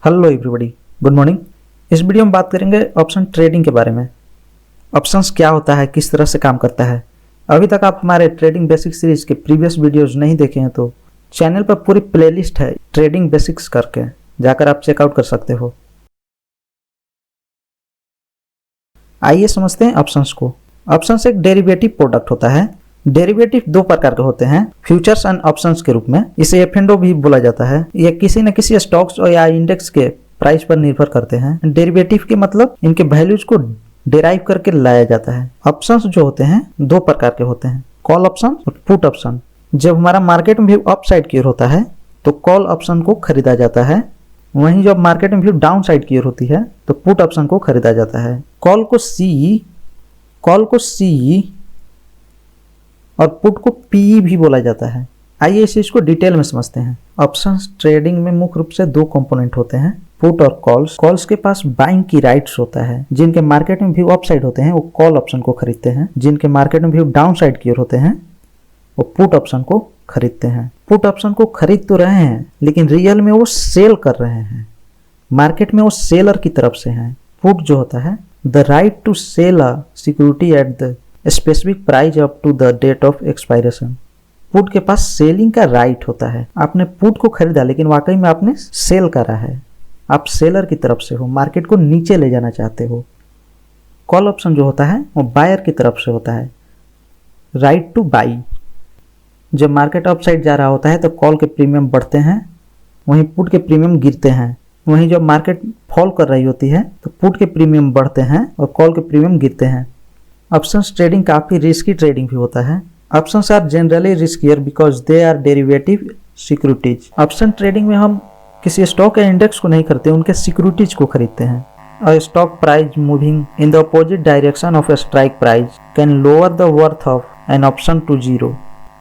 Hello everybody, good morning. इस video में बात करेंगे ऑप्शन ट्रेडिंग के बारे में। ऑप्शंस क्या होता है, किस तरह से काम करता है। अभी तक आप हमारे ट्रेडिंग बेसिक सीरीज के प्रीवियस वीडियोस नहीं देखे हैं तो चैनल पर पूरी प्लेलिस्ट है ट्रेडिंग बेसिक्स करके, जाकर आप चेकआउट कर सकते हो। आइए समझते हैं ऑप्शंस को। ऑप्शंस एक डेरिवेटिव प्रोडक्ट होता है। डेरिवेटिव दो प्रकार के होते हैं, फ्यूचर्स एंड ऑप्शंस के रूप में। इसे एफ&ओ भी बोला जाता है। ये किसी न किसी स्टॉक्स और या इंडेक्स के प्राइस पर निर्भर करते हैं। डेरिवेटिव के मतलब इनके वैल्यूज को डेराइव करके लाया जाता है। ऑप्शंस जो होते हैं दो प्रकार के होते हैं, कॉल ऑप्शन और पुट ऑप्शन। जब हमारा मार्केट में व्यू अप साइड की ओर होता है तो कॉल ऑप्शन को खरीदा जाता है, वहीं जब मार्केट में व्यू डाउन साइड की ओर होती है तो पुट ऑप्शन को खरीदा जाता है। कॉल को सी और पुट को पी भी बोला जाता है। आइए इस चीज को डिटेल में समझते हैं। ऑप्शंस ट्रेडिंग में मुख्य रूप से दो कंपोनेंट होते हैं, पुट और कॉल्स। कॉल्स के पास बाइंग की राइट्स होता है। जिनके मार्केट में व्यू अप साइड होते हैं वो कॉल ऑप्शन को खरीदते हैं, जिनके मार्केट में व्यू डाउन साइड की ओर होते हैं वो पुट ऑप्शन को खरीदते हैं। पुट ऑप्शन को खरीद तो रहे हैं लेकिन रियल में वो सेल कर रहे हैं, मार्केट में वो सेलर की तरफ से हैं। पुट जो होता है the right to sell a security at the specific price up to the date of expiration. Put के पास सेलिंग का राइट होता है। आपने पुट को खरीदा लेकिन वाकई में आपने सेल करा है, आप सेलर की तरफ से हो, मार्केट को नीचे ले जाना चाहते हो। कॉल ऑप्शन जो होता है वो बायर की तरफ से होता है, राइट टू बाई। जब मार्केट अप साइड जा रहा होता है तो कॉल के प्रीमियम बढ़ते हैं, वहीं पुट के प्रीमियम गिरते हैं। वहीं जब मार्केट फॉल कर रही होती है तो पुट के प्रीमियम बढ़ते हैं और कॉल के प्रीमियम गिरते हैं। ऑप्शंस ट्रेडिंग काफ़ी रिस्की ट्रेडिंग भी होता है। Options are generally riskier because they are derivative securities. Option trading में हम किसी स्टॉक या इंडेक्स को नहीं खरीदते, उनके सिक्योरिटीज को खरीदते हैं। और stock price moving in the opposite direction of a strike price can lower the worth of an option to zero.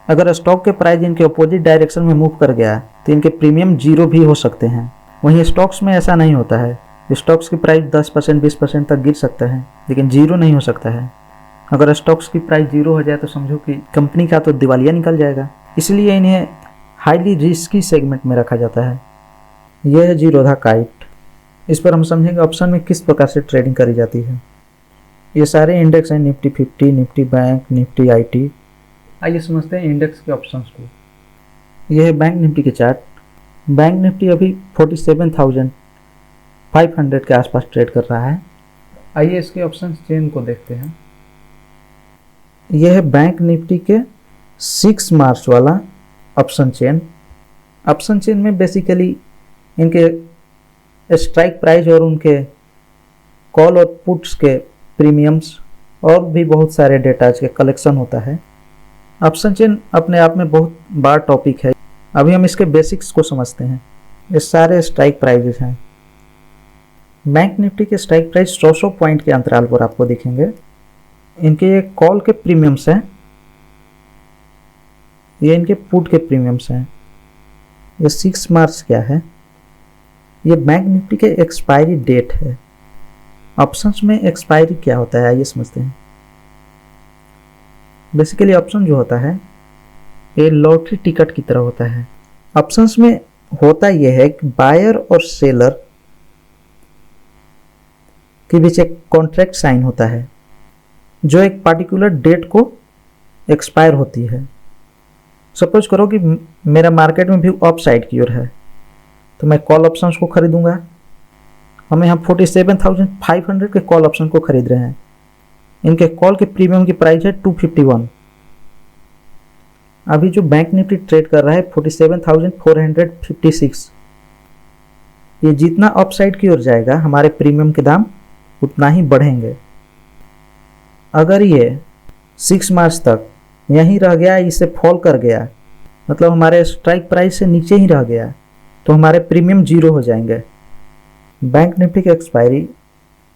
अगर स्टॉक के प्राइस इनके अपोजिट डायरेक्शन में मूव कर गया तो इनके प्रीमियम जीरो भी हो सकते हैं। वहीं स्टॉक्स में ऐसा नहीं होता है। स्टॉक्स की प्राइस 10% 20% तक गिर सकता है लेकिन जीरो नहीं हो सकता है। अगर स्टॉक्स की प्राइस जीरो हो जाए तो समझो कि कंपनी का तो दिवालिया निकल जाएगा। इसलिए इन्हें हाईली रिस्की सेगमेंट में रखा जाता है। यह है जीरोधा काइट। इस पर हम समझेंगे ऑप्शन में किस प्रकार से ट्रेडिंग करी जाती है। ये सारे इंडेक्स हैं, Nifty 50, Nifty bank, Nifty IT। आइए समझते हैं इंडेक्स के ऑप्शंस को। यह है बैंक निफ्टी के चार्ट। बैंक निफ्टी अभी 47,500 के आसपास ट्रेड कर रहा है। आइए इसके ऑप्शन चेन को देखते हैं। यह है बैंक निफ्टी के 6 मार्च वाला ऑप्शन चेन। ऑप्शन चेन में बेसिकली इनके स्ट्राइक प्राइस और उनके कॉल और पुट्स के प्रीमियम्स और भी बहुत सारे डेटाज के कलेक्शन होता है। ऑप्शन चेन अपने आप में बहुत बड़ा टॉपिक है। अभी हम इसके बेसिक्स को समझते हैं। ये सारे स्ट्राइक प्राइजेस हैं। बैंक निफ्टी के स्ट्राइक प्राइस 100 पॉइंट के अंतराल पर आपको दिखेंगे। इनके ये कॉल के प्रीमियम्स हैं, ये इनके पुट के प्रीमियम्स हैं। ये 6 मार्च क्या है, ये बैंक निफ्टी के एक्सपायरी डेट है। ऑप्शंस में एक्सपायरी क्या होता है आइए समझते हैं। बेसिकली ऑप्शन जो होता है ये लॉटरी टिकट की तरह होता है। ऑप्शंस में होता यह है कि बायर और सेलर के बीच एक कॉन्ट्रैक्ट साइन होता है जो एक पार्टिकुलर डेट को एक्सपायर होती है। सपोज करो कि मेरा मार्केट में व्यू अप साइड की ओर है तो मैं कॉल ऑप्शंस को खरीदूंगा। हम यहाँ 47,500 के कॉल ऑप्शन को खरीद रहे हैं। इनके कॉल के प्रीमियम की प्राइस है 251। अभी जो बैंक निफ्टी ट्रेड कर रहा है 47,456। ये जितना अप साइड की ओर जाएगा हमारे प्रीमियम के दाम उतना ही बढ़ेंगे। अगर ये 6 मार्च तक यहीं रह गया, इसे फॉल कर गया, मतलब हमारे स्ट्राइक प्राइस से नीचे ही रह गया, तो हमारे प्रीमियम जीरो हो जाएंगे। बैंक निफ्टी की एक्सपायरी,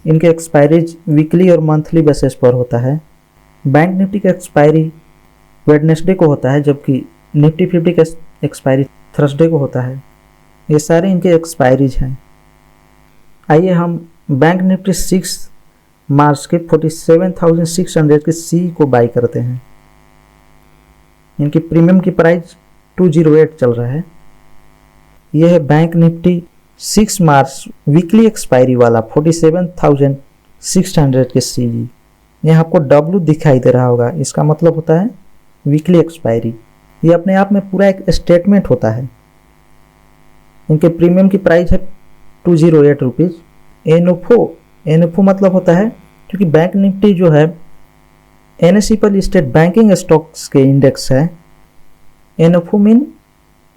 इनके एक्सपायरीज वीकली और मंथली बेसिस पर होता है। बैंक निफ्टी का एक्सपायरी वेडनेसडे को होता है जबकि निफ्टी 50 का एक्सपायरी थर्सडे को होता है। ये सारे इनके एक्सपायरीज हैं। आइए हम बैंक निफ्टी 6 मार्च के 47,600 के सी को बाई करते हैं। इनकी प्रीमियम की प्राइस 208 चल रहा है। यह है बैंक निफ्टी 6 मार्च वीकली एक्सपायरी वाला 47,600 के सीजी, यहाँ आपको W दिखाई दे रहा होगा, इसका मतलब होता है वीकली एक्सपायरी। ये अपने आप में पूरा एक स्टेटमेंट होता है। इनके प्रीमियम की प्राइस है 208 रुपीज़। एनएफओ मतलब होता है, क्योंकि बैंक निफ्टी जो है NSE पर लिस्टेड बैंकिंग स्टॉक्स के इंडेक्स है। NFO mean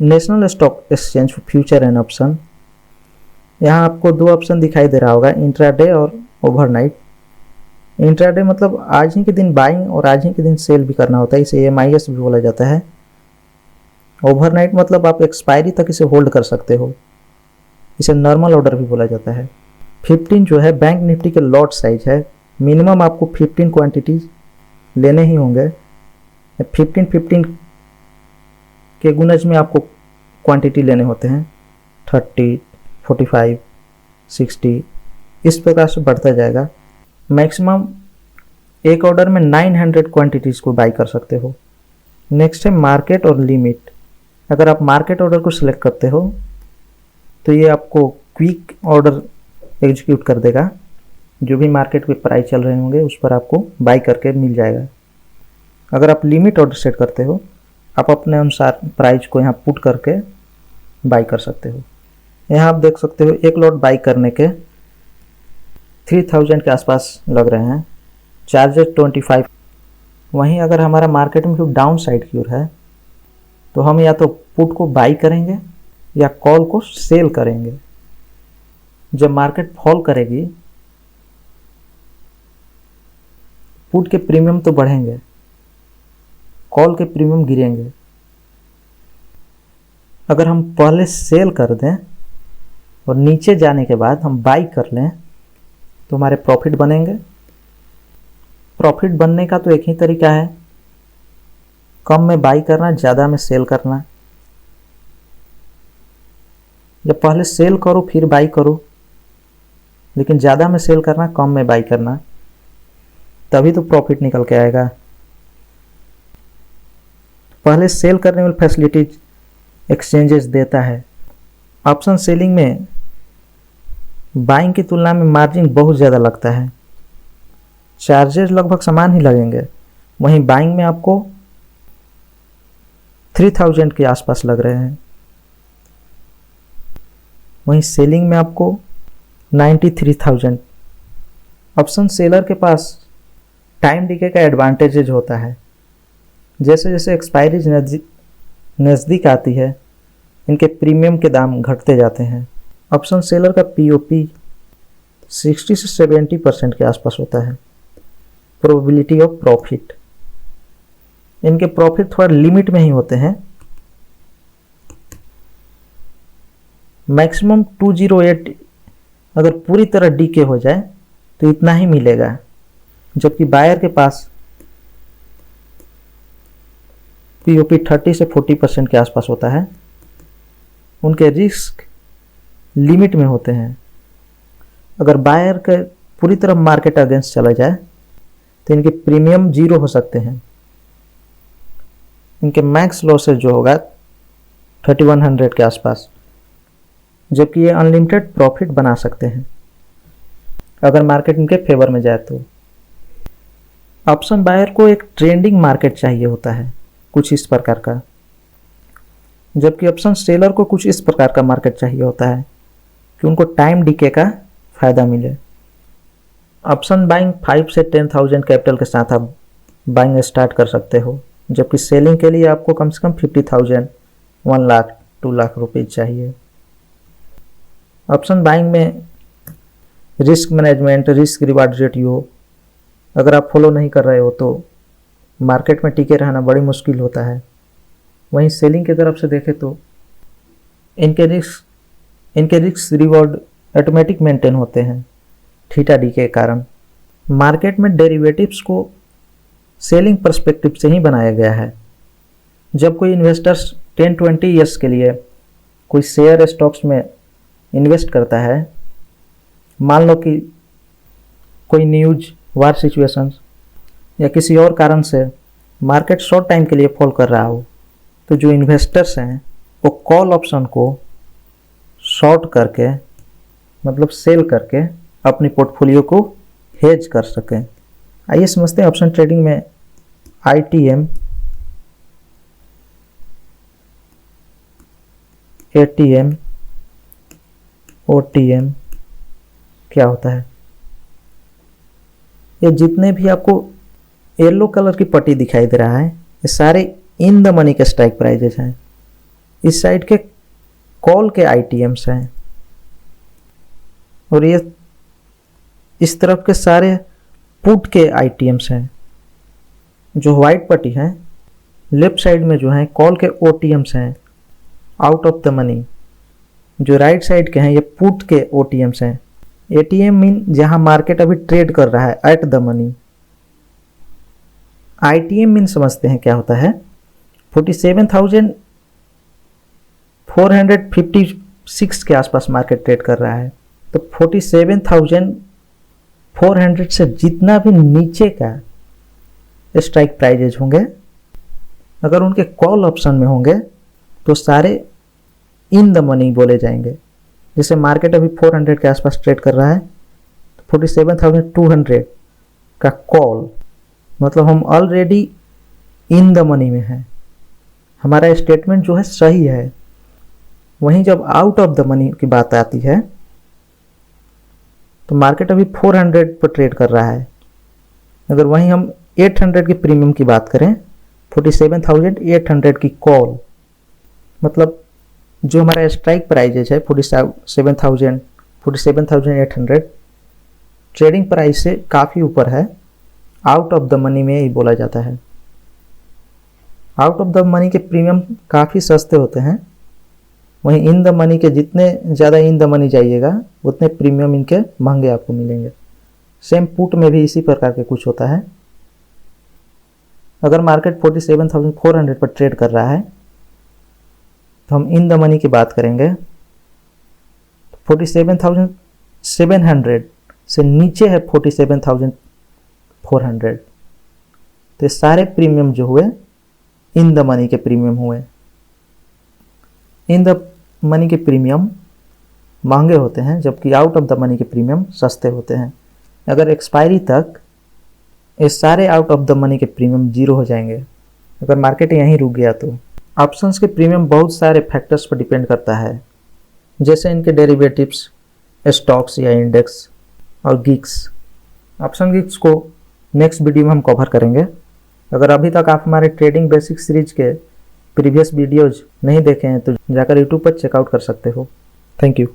national stock exchange for future and option. यहाँ आपको दो ऑप्शन दिखाई दे रहा होगा, इंट्राडे और ओवरनाइट। इंट्राडे मतलब आज ही के दिन बाइंग और आज ही के दिन सेल भी करना होता है, इसे MIS भी बोला जाता है। ओवरनाइट मतलब आप एक्सपायरी तक इसे होल्ड कर सकते हो, इसे नॉर्मल ऑर्डर भी बोला जाता है। 15 जो है बैंक निफ्टी के लॉट साइज है। मिनिमम आपको 15 क्वांटिटीज लेने ही होंगे। 15 के गुणज में आपको क्वांटिटी लेने होते हैं, 30, 45, 60, इस प्रकार से बढ़ता जाएगा। मैक्सिमम एक ऑर्डर में 900 क्वांटिटीज़ को बाई कर सकते हो। नेक्स्ट है मार्केट और लिमिट। अगर आप मार्केट ऑर्डर को सिलेक्ट करते हो तो ये आपको क्विक ऑर्डर एग्जीक्यूट कर देगा, जो भी मार्केट पे प्राइस चल रहे होंगे उस पर आपको बाई करके मिल जाएगा। अगर आप लिमिट ऑर्डर सेट करते हो, आप अपने अनुसार प्राइस को यहाँ पुट करके बाई कर सकते हो। यहाँ आप देख सकते हो एक लॉट बाई करने के 3000 के आसपास लग रहे हैं, चार्जेस 25। वहीं अगर हमारा मार्केट में डाउन साइड की ओर है तो हम या तो पुट को बाई करेंगे या कॉल को सेल करेंगे। जब मार्केट फॉल करेगी पुट के प्रीमियम तो बढ़ेंगे, कॉल के प्रीमियम गिरेंगे। अगर हम पहले सेल कर दें और नीचे जाने के बाद हम बाई कर लें तो हमारे प्रॉफिट बनेंगे। प्रॉफिट बनने का तो एक ही तरीका है, कम में बाई करना, ज़्यादा में सेल करना। जब पहले सेल करो फिर बाई करो, लेकिन ज़्यादा में सेल करना, कम में बाई करना, तभी तो प्रॉफिट निकल के आएगा। पहले सेल करने वाली फैसिलिटीज एक्सचेंजेस देता है। ऑप्शन सेलिंग में बाइंग की तुलना में मार्जिन बहुत ज़्यादा लगता है, चार्जेस लगभग समान ही लगेंगे। वहीं बाइंग में आपको 3000 के आसपास लग रहे हैं, वहीं सेलिंग में आपको 93,000। ऑप्शन सेलर के पास टाइम डिके का एडवांटेजेज होता है। जैसे जैसे एक्सपायरी नज़दीक आती है, इनके प्रीमियम के दाम घटते जाते हैं। ऑप्शन सेलर का POP 60 से 70% के आसपास होता है। प्रोबेबिलिटी ऑफ प्रॉफिट, इनके प्रॉफिट थोड़ा लिमिट में ही होते हैं। मैक्सिमम 208 अगर पूरी तरह डीके हो जाए तो इतना ही मिलेगा, जबकि बायर के पास POP 30 से 40% के आसपास होता है। उनके रिस्क लिमिट में होते हैं। अगर बायर के पूरी तरह मार्केट अगेंस्ट चला जाए तो इनके प्रीमियम 0 हो सकते हैं। इनके मैक्स लॉसेज जो होगा 3100 के आसपास, जबकि ये अनलिमिटेड प्रॉफिट बना सकते हैं अगर मार्केट इनके फेवर में जाए तो। ऑप्शन बायर को एक ट्रेंडिंग मार्केट चाहिए होता है, कुछ इस प्रकार का, जबकि ऑप्शन सेलर को कुछ इस प्रकार का मार्केट चाहिए होता है कि उनको टाइम डीके का फ़ायदा मिले। ऑप्शन बाइंग 5 से 10,000 कैपिटल के साथ आप बाइंग स्टार्ट कर सकते हो, जबकि सेलिंग के लिए आपको कम से कम 50,000, 1 लाख, 2 लाख रुपये चाहिए। ऑप्शन बाइंग में risk management, risk reward ratio अगर आप फॉलो नहीं कर रहे हो तो मार्केट में टिके रहना बड़ी मुश्किल होता है। वहीं सेलिंग की तरफ से देखें तो इनके रिस्क रिवॉर्ड ऑटोमेटिक मेंटेन होते हैं थीटा डी के कारण। मार्केट में डेरिवेटिव्स को सेलिंग पर्सपेक्टिव से ही बनाया गया है। जब कोई इन्वेस्टर्स 10-20 ईयर्स के लिए कोई शेयर स्टॉक्स में इन्वेस्ट करता है, मान लो कि कोई न्यूज, वार सिचुएशंस या किसी और कारण से मार्केट शॉर्ट टाइम के लिए फॉल कर रहा हो, तो जो इन्वेस्टर्स हैं वो कॉल ऑप्शन को शॉर्ट करके मतलब सेल करके अपनी पोर्टफोलियो को हेज कर सकें। आइए समझते हैं ऑप्शन ट्रेडिंग में ITM, ATM, OTM क्या होता है। ये जितने भी आपको येलो कलर की पट्टी दिखाई दे रहा है ये सारे इन द मनी के स्ट्राइक प्राइजेस हैं। इस साइड के कॉल के ITMs हैं और ये इस तरफ के सारे पुट के ITMs हैं। जो व्हाइट पट्टी है लेफ्ट साइड में जो है कॉल के OTMs हैं आउट ऑफ द मनी। जो राइट साइड के हैं ये पुट के OTMs हैं। ATM मीन जहां मार्केट अभी ट्रेड कर रहा है at the money. ITM mean समझते हैं क्या होता है। 47,456 के आसपास मार्केट ट्रेड कर रहा है, तो 47,400 से जितना भी नीचे का स्ट्राइक प्राइजेज होंगे अगर उनके कॉल ऑप्शन में होंगे तो सारे इन द मनी बोले जाएंगे। जैसे मार्केट अभी 400 के आसपास ट्रेड कर रहा है तो 47,200 का कॉल मतलब हम ऑलरेडी इन द मनी में हैं, हमारा स्टेटमेंट जो है सही है। वहीं जब आउट ऑफ द मनी की बात आती है तो मार्केट अभी 400 पर ट्रेड कर रहा है। अगर वहीं हम 800 की प्रीमियम की बात करें 47,800 की कॉल मतलब जो हमारा स्ट्राइक प्राइजेज है 47,800 ट्रेडिंग प्राइस से काफ़ी ऊपर है। आउट ऑफ द मनी में ही बोला जाता है। आउट ऑफ द मनी के प्रीमियम काफ़ी सस्ते होते हैं, वहीं इन द मनी के जितने ज़्यादा इन द मनी जाइएगा उतने प्रीमियम इनके महंगे आपको मिलेंगे। सेम पुट में भी इसी प्रकार के कुछ होता है। अगर मार्केट 47,400 पर ट्रेड कर रहा है तो हम इन द मनी की बात करेंगे 47,700 से नीचे है 47,400, तो सारे प्रीमियम जो हुए इन द मनी के प्रीमियम हुए। इन द मनी के प्रीमियम महंगे होते हैं जबकि आउट ऑफ द मनी के प्रीमियम सस्ते होते हैं। अगर एक्सपायरी तक ये सारे आउट ऑफ द मनी के प्रीमियम जीरो हो जाएंगे अगर मार्केट यहीं रुक गया तो। ऑप्शंस के प्रीमियम बहुत सारे फैक्टर्स पर डिपेंड करता है, जैसे इनके डेरिवेटिव्स, स्टॉक्स या इंडेक्स और गिग्स। ऑप्शन गिग्स को नेक्स्ट वीडियो में हम कवर करेंगे। अगर अभी तक आप हमारे ट्रेडिंग बेसिक सीरीज के प्रीवियस वीडियोज नहीं देखे हैं तो जाकर यूट्यूब पर चेकआउट कर सकते हो। Thank you.